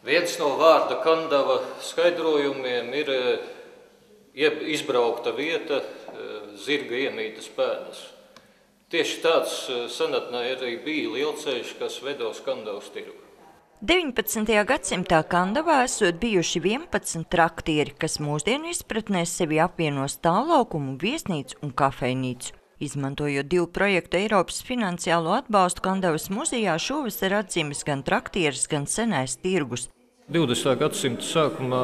Viens no vārda Kandava skaidrojumiem ir izbraukta vieta, zirga iemītas pēdas. Tieši tāds senatnē arī bija lielceļš, kas veda uz Kandavas tirgu. 19. gadsimtā Kandavā esot bijuši 11 traktieri, kas mūsdienu izpratnē sevi apvieno stāvlaukumu, viesnīcu un kafejnīcu. Izmantojot 2 projektu Eiropas finansiālo atbalstu Kandavas muzejā, šovasar atzīmes gan traktieris, gan senais tirgus. 20. gadsimta sākumā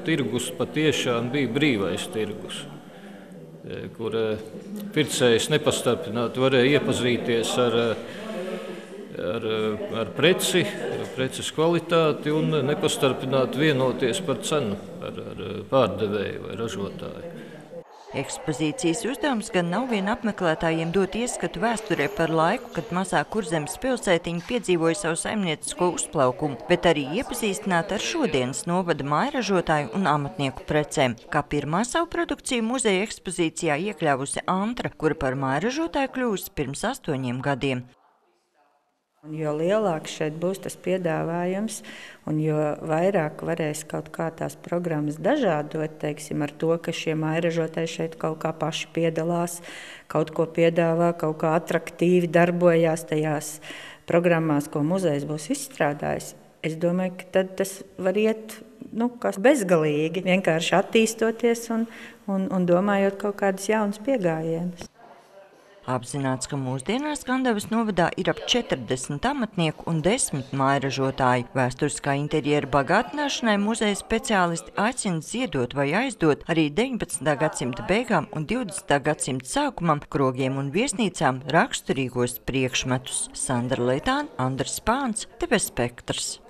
tirgus patiešām bija brīvais tirgus, kur pircējs nepastarpināti varēja iepazīties ar preci, preces kvalitāti un nepastarpināti vienoties par cenu ar pārdevēju vai ražotāju. Ekspozīcijas uzdevums gan nav vien apmeklētājiem dot ieskatu vēsturē par laiku, kad mazā Kurzemes pilsētiņa piedzīvoja savu saimniecisko uzplaukumu, bet arī iepazīstināt ar šodienas novada mājražotāju un amatnieku precēm. Kā pirmā savu produkciju muzeja ekspozīcijā iekļāvusi Antra, kura par mājražotāju kļūst pirms 8 gadiem. Jo lielāks šeit būs tas piedāvājums, un jo vairāk varēs kaut kā tās programmas dažādot, teiksim, ar to, ka šie mājražotāji šeit kaut kā paši piedalās, kaut ko piedāvā, kaut kā atraktīvi darbojās tajās programmās, ko muzejs būs izstrādājis. Es domāju, ka tad tas var iet bezgalīgi, vienkārši attīstoties un domājot kaut kādas jaunas piegājienas. Apzināts, ka mūsdienās Kandavas novadā ir ap 40 amatnieku un 10 mājražotāji. Vēsturiskā interjera bagātināšanai muzeja speciālisti aicina ziedot vai aizdot arī 19. gadsimta beigām un 20. gadsimta sākumam krogiem un viesnīcām raksturīgos priekšmetus. Sandra Leitāne, Andris Spāns, TV Spektrs.